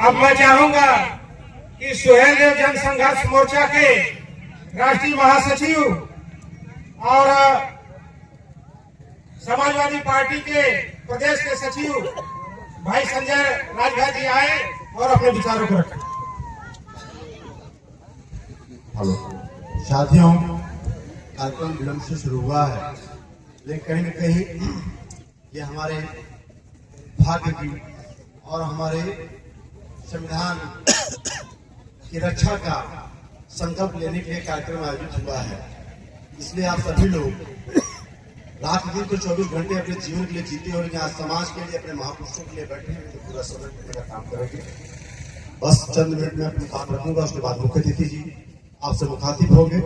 अब मैं चाहूंगा कि सुहेल देव जन संघर्ष मोर्चा के राष्ट्रीय महासचिव और समाजवादी पार्टी के प्रदेश के सचिव भाई संजय राजभर जी आए और अपने विचारों को रखें। हेलो साथियों, कार्यक्रम विलंब से शुरू हुआ है, लेकिन कहीं न कहीं ये हमारे भाग्य की और हमारे संविधान की रक्षा का संकल्प लेने के लिए कार्यक्रम आयोजित हुआ है। इसलिए आप सभी लोग रात दिन तो 24 घंटे अपने जीवन के लिए जीते और यहाँ समाज के लिए, अपने महापुरुषों के लिए बैठे हैं, तो पूरा समय देने का काम करेंगे। बस चंद मिनट में अपनी बात रखूंगा, उसके बाद मुख्य अतिथि जी आपसे मुखातिब होंगे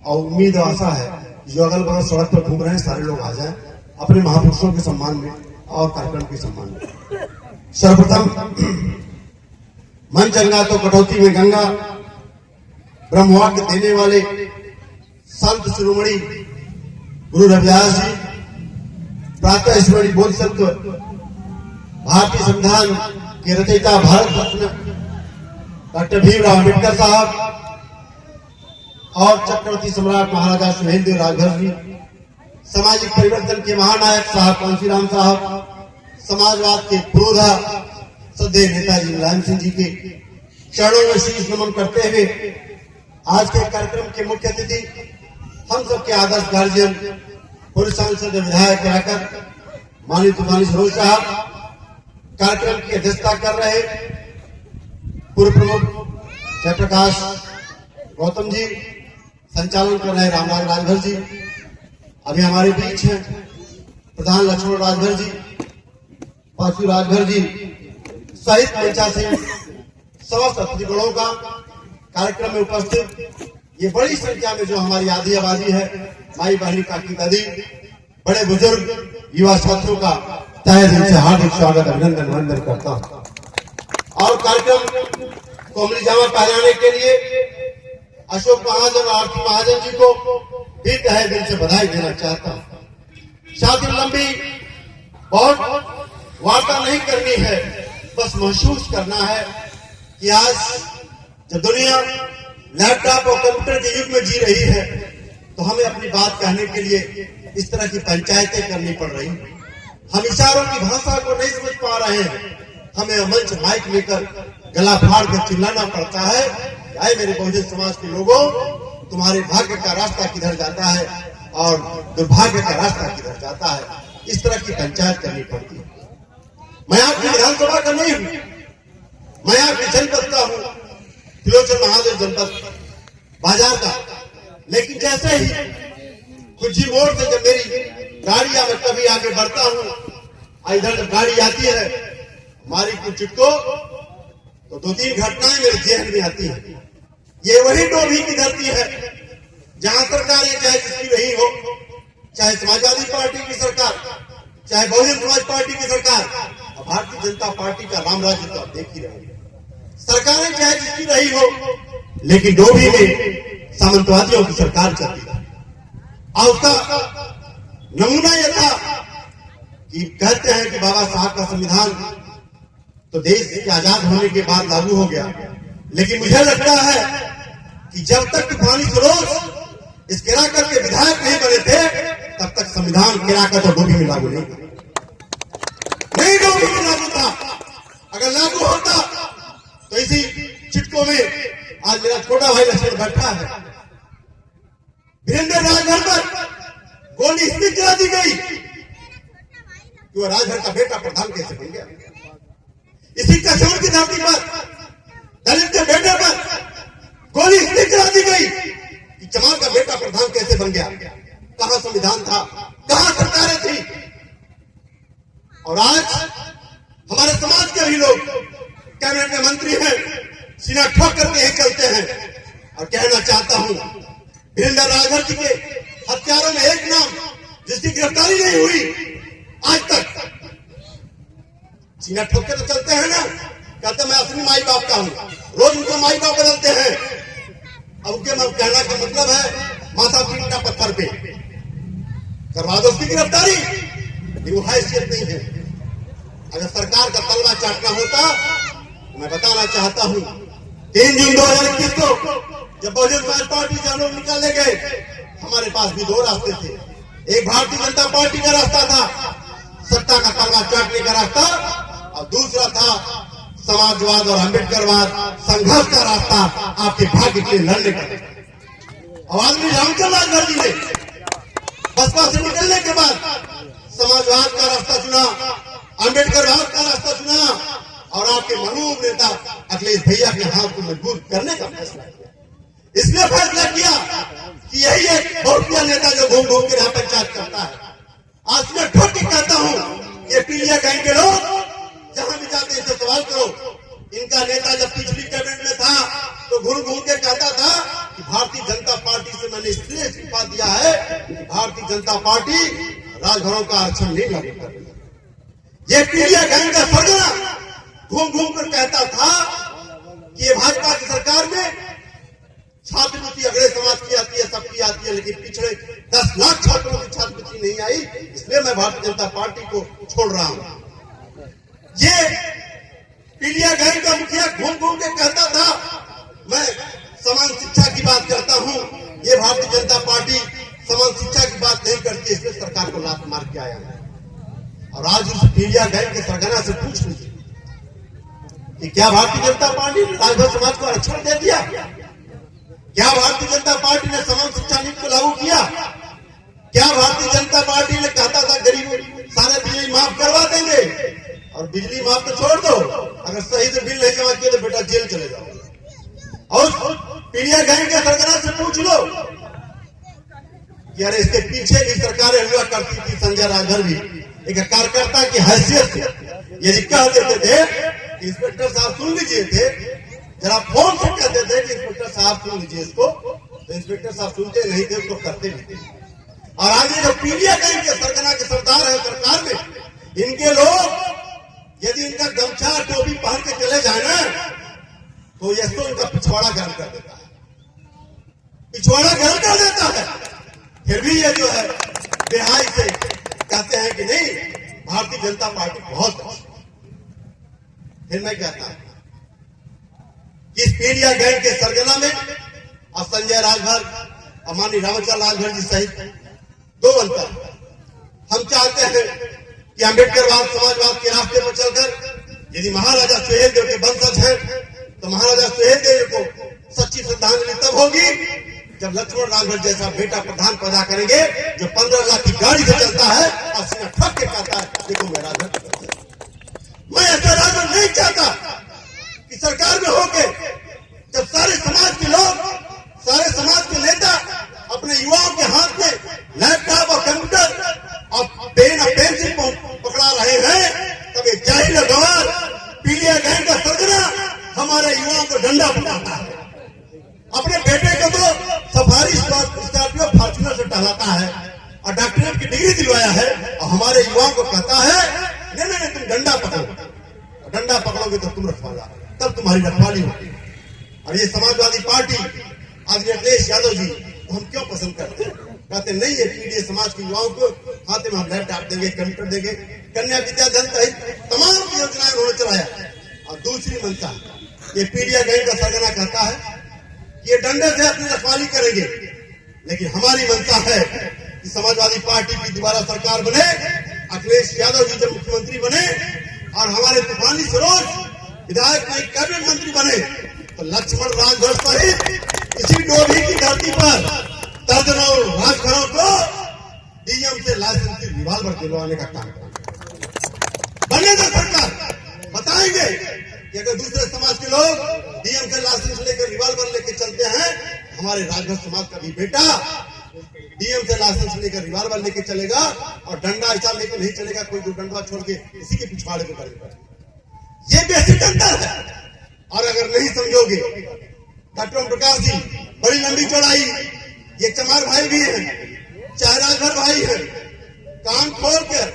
और उम्मीद और आशा है जो अगल बगल सड़क पर घूम रहे हैं सारे लोग आ जाएं अपने महापुरुषों के सम्मान में और कार्यक्रम के सम्मान में। सर्वप्रथम मन चंगा तो कटौती में गंगा ब्रह्मवाक्य देने वाले संत शिरोमणि गुरु रविदास जी, प्रातः स्मरणीय बोध संत भारतीय संविधान के रचयिता भारत रत्न डॉक्टर भीमराव अम्बेडकर साहब और चक्रवर्ती सम्राट महाराजा सुहेल देव राजभर जी, सामाजिक परिवर्तन के महानायक साहब कांशीराम साहब, समाजवाद के पुरोधा श्रद्धेय नेताजी मुलायम सिंह जी के चरणों में शीश नमन करते हुए आज के कार्यक्रम के मुख्य अतिथि हम सबके आदर्श गार्जियन पूर्व सांसद विधायक कराकर माननीय तूफानी सरोज साहब, कार्यक्रम की अध्यक्षता कर रहे पूर्व प्रमुख जयप्रकाश गौतम जी, संचालन कर रहे रामराज राजभर जी, अभी हमारे बीच हैं प्रधान लक्ष्मण राजभर जी, पाशु राजभर जी सहित पंचायत समस्त अतिथिगणों का कार्यक्रम में उपस्थित ये बड़ी संख्या में जो हमारी आधी आबादी है, माई बहनी काकी दादी, बड़े बुजुर्ग, युवा साथियों का तहे दिल से हार्दिक स्वागत अभिनंदन वंदन करता हूं। और कार्यक्रम को अमली जामा पहनाने के लिए अशोक महाजन और आरती महाजन जी को भी तहे दिल से बधाई देना चाहता हूं। शादी लंबी बहुत वार्ता नहीं करनी है, बस महसूस करना है कि आज जब दुनिया लैपटॉप और कंप्यूटर के युग में जी रही है तो हमें अपनी बात कहने के लिए इस तरह की पंचायतें करनी पड़ रही। हम इशारों की भाषा को नहीं समझ पा रहे हैं, हमें मंच माइक लेकर गला फाड़ कर चिल्लाना पड़ता है, आए मेरे बहुजन समाज के लोगों, तुम्हारे भाग्य का रास्ता किधर जाता है और दुर्भाग्य का रास्ता किधर जाता है, इस तरह की पंचायत करनी पड़ती है। मैं आपकी विधानसभा का नहीं हूं, मैं आपकी जनपद का हूं, त्रिलोचन महादेव जनपद बाजार का। लेकिन जैसे ही कुछ मोड़ से जब मेरी गाड़ी में कभी आगे बढ़ता हूं, इधर जब गाड़ी आती है हमारी कुछ को, तो 2-3 घटनाएं मेरे जेहन में आती हैं। ये वही डोभी की धरती है जहां सरकार ये चाहे जिसकी रही हो, चाहे समाजवादी पार्टी की सरकार, चाहे बहुजन समाज पार्टी की सरकार, और भारतीय जनता पार्टी का राम राज्य तो आप देख ही रहे हैं। सरकारें चाहे जिसकी रही हो, लेकिन डोभी में सामंतवादियों की सरकार चलती है। और उसका नमूना यह था कि कहते हैं कि बाबा साहब का संविधान तो देश के आजाद होने के बाद लागू हो गया, लेकिन मुझे लगता है कि जब तक तूफानी सरोज इस केराकर के विधायक नहीं बने थे तब तक संविधान केराकर और डोभी में लागू नहीं डोभी में लागू था। अगर लागू होता तो इसी चिटकों में आज मेरा छोटा भाई लक्ष्मण बैठा है। वीरेंद्र राजभर पर गोली इसलिए चला दी गई कि वो राजभर का बेटा प्रधान कैसे बन गया। इसी कश्मीर की धरती पर दलित के बेटे पर गोली इसलिए चला दी गई कि चमार का बेटा प्रधान कैसे बन गया। कहां संविधान था, कहां सरकारें थी। और आज हमारे समाज के भी लोग कैबिनेट में मंत्री हैं, सीना ठोक करके ही चलते हैं। और कहना चाहता हूं, वीरेंद्र राजभर जी के हत्यारों में एक नाम जिसकी गिरफ्तारी नहीं हुई आज तक, सीना ठोक के तो चलते हैं ना, कहते मैं असली माई बाप का हूं, रोज उनको माई बाप बदलते हैं। अब उनके कहना का मतलब है माथा पीटना पत्थर पे, करवा दो उसकी गिरफ्तारी, लेकिन वो हैसियत नहीं है। अगर सरकार का तलवा चाटना होता मैं बताना चाहता हूं 3 जून 2021 को जब बहुजन समाज पार्टी से हम लोग निकाले गए, हमारे पास भी 2 रास्ते थे। एक भारतीय जनता पार्टी का रास्ता था, सत्ता का तलवा चाटने का रास्ता, और दूसरा था समाजवाद और अम्बेडकरवाद संघर्ष का रास्ता, आपके भाग्य के लिए लड़ने का। और आदमी रामचंद्र राजभर जी ने बसपा से निकलने के बाद समाजवाद का रास्ता चुना, अम्बेडकरवाद का रास्ता चुना, और आपके मनोज नेता अखिलेश भैया के हाथ को मजबूत करने का फैसला किया। इसलिए फैसला किया कि यही एक बहुकिया नेता जो घूम घूम के यहाँ पंचायत करता है। आज मैं ठोक के कहता हूँ, ये पीलिया गैंग के लोग जहां भी जाते हैं सवाल करो, इनका नेता जब पिछली कैबिनेट में था तो घूम घूम के कहता था कि भारतीय जनता पार्टी से मैंने इसलिए इस्तीफा दिया है कि भारतीय जनता पार्टी राजभरों का आरक्षण नहीं लागू कर रही। ये पीलिया गैंग का सरगना घूम घूम कर कहता था कि ये भाजपा की सरकार में छात्रवृत्ति अगले समाज की आती है, सबकी आती है, लेकिन पिछड़े 10 लाख छात्रों की छात्रवृत्ति नहीं आई, इसलिए मैं भारतीय जनता पार्टी को छोड़ रहा हूं। ये पीलिया गैंग का मुखिया घूम घूम के कहता था मैं समान शिक्षा की बात करता हूं, ये भारतीय जनता पार्टी समान शिक्षा की बात नहीं करती, इसलिए सरकार को लात मार के आया है। और आज उस पीलिया गैंग के सरगना से पूछ लीजिए कि क्या भारतीय जनता पार्टी ने राजभर समाज को आरक्षण दे दिया? क्या भारतीय जनता पार्टी ने समान शिक्षा नीति को लागू किया? क्या भारतीय जनता पार्टी ने कहता था गरीब सारे बिजली माफ करवा देंगे, और बिजली माफ तो छोड़ दो, अगर सही से बिल नहीं जमा किया तो बेटा जेल चले जाओ। और पीलिया गैंग के सरगना से पूछ लो कि अरे इसके पीछे भी सरकारें हुआ करती थी। संजय राजभर भी एक कार्यकर्ता की हैसियत से यदि कह देते थे कि इंस्पेक्टर साहब सुन लीजिए थे, जरा फोन से कहते थे कि इंस्पेक्टर साहब सुन लीजिए इसको, तो इंस्पेक्टर साहब सुनते नहीं थे, उसको करते नहीं थे। और आगे जो पीलिया गैंग के सरगना के सरदार है सरकार में, इनके लोग यदि इनका गमछा टोपी पहन के चले जाए ना, तो यह तो इनका पिछवाड़ा गर्म कर देता है, पिछवाड़ा गर्म कर देता है। फिर भी ये जो है बेहाई से कहते हैं कि नहीं भारतीय जनता पार्टी बहुत अच्छी। फिर मैं कहता हूं कि इस पीलिया गैंग के सरगना में और संजय राजभर और माननीय रामचंद्र राजभर जी सहित 2 अंतर। हम चाहते हैं कि अम्बेडकरवाद समाजवाद के रास्ते पर चलकर यदि महाराजा सुहेलदेव के वंशज हैं तो महाराजा सुहेलदेव को सच्ची श्रद्धांजलि तब होगी जब लक्ष्मण राजभर जैसा बेटा प्रधान पैदा करेंगे जो 15 लाख की गाड़ी से चलता है और सीना ठक के कहता है देखो मैं राजभर। मैं ऐसा राजभर नहीं चाहता कि सरकार में होके जब सारे समाज के लोग, सारे समाज के नेता अपने युवाओं के हाथ में लैपटॉप और कंप्यूटर और पेन और पेंसिल पकड़ा रहे हैं, तब एक जाहिल गवार पीलिया गैंग का सरगना हमारे युवाओं को डंडा पकड़ाता है। अपने बेटे को तो सफारी स्कॉर्पियो फॉर्च्यूनर से टहलाता है और डॉक्टरेट की डिग्री दिलवाया है, और हमारे युवाओं को कहता है नहीं नहीं तुम डंडा पकड़ो, डंडा पकड़ोगे तो तुम रखवाला, तब तुम्हारी रखवाली होगी। और ये समाजवादी पार्टी आज अखिलेश यादव जी तो हम क्यों पसंद करते हैं? कहते नहीं ये पीढ़ी समाज के युवाओं को हाथ में हम लैपटॉप देंगे, कंप्यूटर देंगे, कन्या विद्याधन सहित तमाम योजनाएं उन्होंने चलाया। और दूसरी मंशा ये पीलिया गैंग का सरगना कहता है ये डंडे से अपनी रखवाली करेंगे, लेकिन हमारी मंशा है कि समाजवादी पार्टी की दोबारा सरकार बने, अखिलेश यादव जी जब मुख्यमंत्री बने और हमारे तूफानी सरोज विधायक नई कैबिनेट मंत्री बने, तो लक्ष्मण राजभर सहित इसी डोभी की धरती पर दर्जनों राजघरों को डीएम से लाइसेंस रिवाल्वर दिलवाने का काम बने तो सरकार बताएंगे कि अगर दूसरे समाज के लोग डीएम से लाइसेंस लेकर रिवाल्वर लेकर चलते हैं, हमारे राजभर समाज का भी बेटा डीएम से लाइसेंस लेकर रिवाल्वर लेकर चलेगा और डंडा ऐसा लेकर नहीं चलेगा, कोई दो डंडा छोड़ के इसी के पिछवाड़े को करेगा। ये बेसिक अंतर है। और अगर नहीं समझोगे, डॉक्टर ओम प्रकाश जी बड़ी लंबी चौड़ाई, ये चमार भाई भी है, चाहे राजभर भाई है, कान खोल कर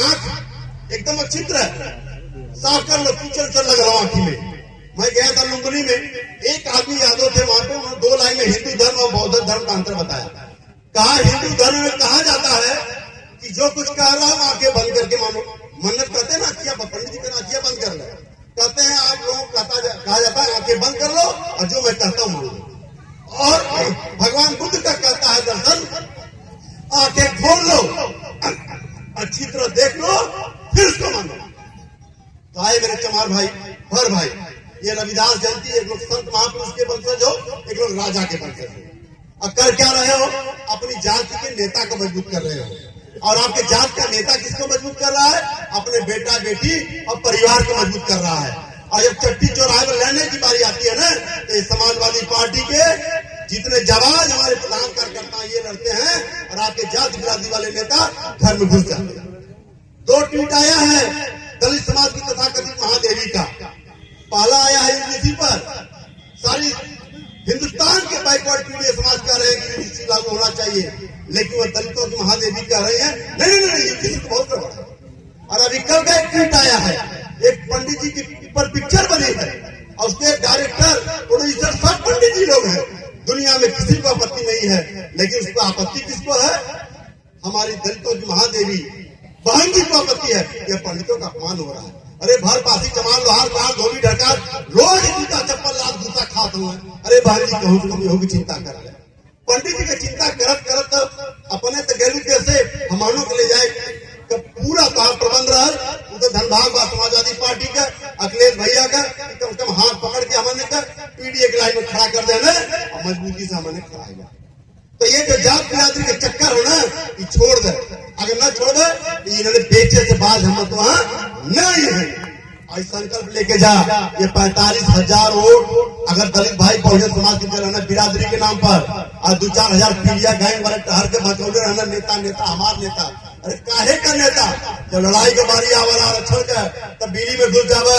आंख एकदम अच्छी तरह साफ कर लो, कीचड़ से लग रहा आंखी में। मैं गया था लुम्बिनी में, एक आदमी यादव थे वहां पे, उन्होंने 2 लाइन में हिंदू धर्म और बौद्ध धर्म का अंतर बताया। कहा हिंदू धर्म में कहा जाता है कि जो कुछ कह रहा हूं आंखें बंद करके मानो, मन्नत करते ना, किया पंडित जी का किया बंद कर ले, कहते हैं कहा जाता है आंखें बंद कर लो और जो मैं कहता हूं मान लो। और भगवान बुद्ध का कहता है दर्शन, आंखें खोल लो, अच्छी तरह देख लो, फिर उसको मानो। तो आए मेरे चमार भाई, भर भाई, ये रविदास जयंती, एक लोग संत महापुरुष के वंशज हो, एक लोग राजा के वंशज हो। और कर क्या रहे हो? अपनी जाति के नेता को मजबूत कर रहे हो। और आपके जात का नेता किसको मजबूत कर रहा है? अपने बेटा बेटी और परिवार को मजबूत कर रहा है। और जब चट्टी चौराहे पर लड़ने की बारी आती है ना, तो समाजवादी पार्टी के जितने जवान हमारे प्रधान कार्यकर्ता ये लड़ते हैं, और आपके जाति बिरादरी वाले नेता घर में घुस जाते हैं। 2 ट्वीट आया है दलित समाज की तथाकथित महादेवी का। पहला आया है यूजीसी पर, सारी हिंदुस्तान के बैकवर्ड पीढ़ी समाज कह रहे हैं कि यूजीसी लागू होना चाहिए, लेकिन वो दलितों की महादेवी कह रहे हैं नहीं नहीं नहीं, यूजीसी तो बहुत बड़ा है। और अभी कल का एक ट्वीट आया है, एक पंडित जी की पर पिक्चर बनी है और उसके डायरेक्टर प्रोड्यूसर सब पंडित जी लोग हैं। दुनिया में किसी को आपत्ति नहीं है, लेकिन उसको आपत्ति किसको है? हमारी दलितों की महादेवी बहन जी को आपत्ति है। यह पंडितों का अपमान हो रहा है। अरे भर पासी चमार लोहार कहार धोबी ढकार रोज जूता चप्पल लात जूता खाते हुए, अरे बहन जी कहूँ कमी होगी चिंता कर रहे। पंडित जी का चिंता करत करत अपने तो गेलू कैसे हमानों के ले जाए पूरा प्रबंध रहा। तो धनभाग बा समाजवादी पार्टी का अखिलेश भैया का कम से कम हाथ पकड़ के हमने का पीडीए की लाइन में खड़ा कर देना और मजबूती से हमने खड़ा है। तो ये जो जात बिरादरी का चक्कर हो ना, ये छोड़ दे। अगर न छोड़ दे तो इन्होंने बेचे से बाद हम तो वहां नहीं है। आज संकल्प लेके जा, ये 45,000 वोट अगर दलित भाई बहुजन समाज के रहना बिरादरी के नाम पर, और 2-4 हजार पीढ़िया गैंग वाले टहर के बचौले रहना नेता नेता हमार नेता। अरे काहे का नेता? जब लड़ाई के बारी आवला रक्षण का तब बीड़ी में घुस जावे,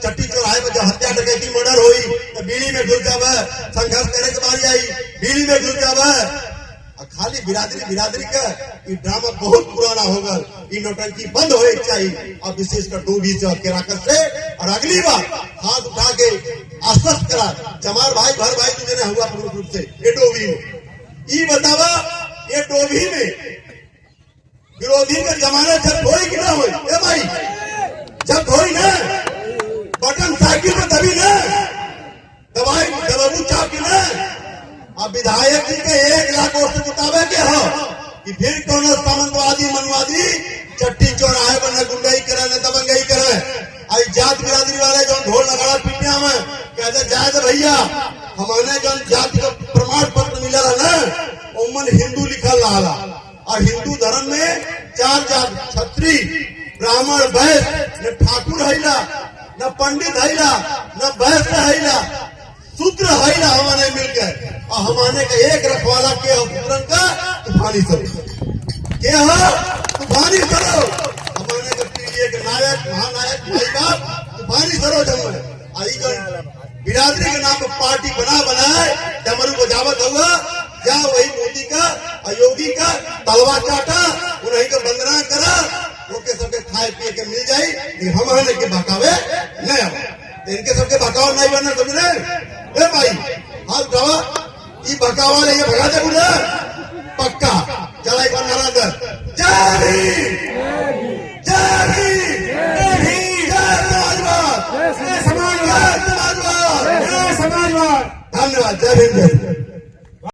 चट्टी चौराहे पर जब हत्या डकैती मर्डर हुई तो बीड़ी में घुस जावे, संघर्ष करने के बारी आई बीड़ी में घुस जावे। और खाली बिरादरी का ये ड्रामा बहुत पुराना होगा। ये नौटंकी बंद होए चाहिए, और विशेषकर डोभी से और केराकर से। और अगली बार हाथ उठा के आश्वस्त करा चमार भाई भर भाई तुझे नहीं हुआ प्रमुख रूप से ये डोभी में। ये बतावा ये डोभी में विरोधी के जमाने जब होई कि ना होई? ए भाई जब होई ना, बटन साइकिल में दबी ना, दवाई दबाबू चाप की ना। अब विधायक जी के 1 लाख वोट से जुटावे के हो कि फिर कौन सामंतवादी मनवादी चट्टी चौराहे पर न गुंडाई करे न दबंगई करे। आई जात बिरादरी वाले जो ढोल नगाड़ा पीटिया में कहते जाए तो भैया हमारे जो जाति का प्रमाण पत्र मिला है ना, उमन हिंदू लिखल रहा। और हिंदू धर्म में 4 जात क्षत्रिय ब्राह्मण वैश्य, न ठाकुर हैला न पंडित हैला न वैश्य हैला, शूद्र हैला हमारे मिलकर। और हमारे का एक रखवाला के हो पुत्रन का तूफानी सरो के हो तूफानी सरो। हमारे का पीढ़ी के नायक महानायक भाई बाप तूफानी सरो जब आई जो बिरादरी के नाम पर पार्टी बनाए डमरू बजावत हुआ, क्या वही मोदी का अयोगी का तलवा चाटा उन्हीं का वंदना करा, वो के सबके खाए पिए के मिल जाये। लेकिन हम आने के बकावे नहीं हो, इनके सबके बकाव नहीं बनना समझे। ए भाई हाथ दवा ये बकावा नहीं भगा दे बुढ़ा पक्का। चला एक बार नारा दे, जय भीम जय भीम जय समाजवाद जय समाजवाद जय समाजवाद। धन्यवाद। जय भीम जय भीम।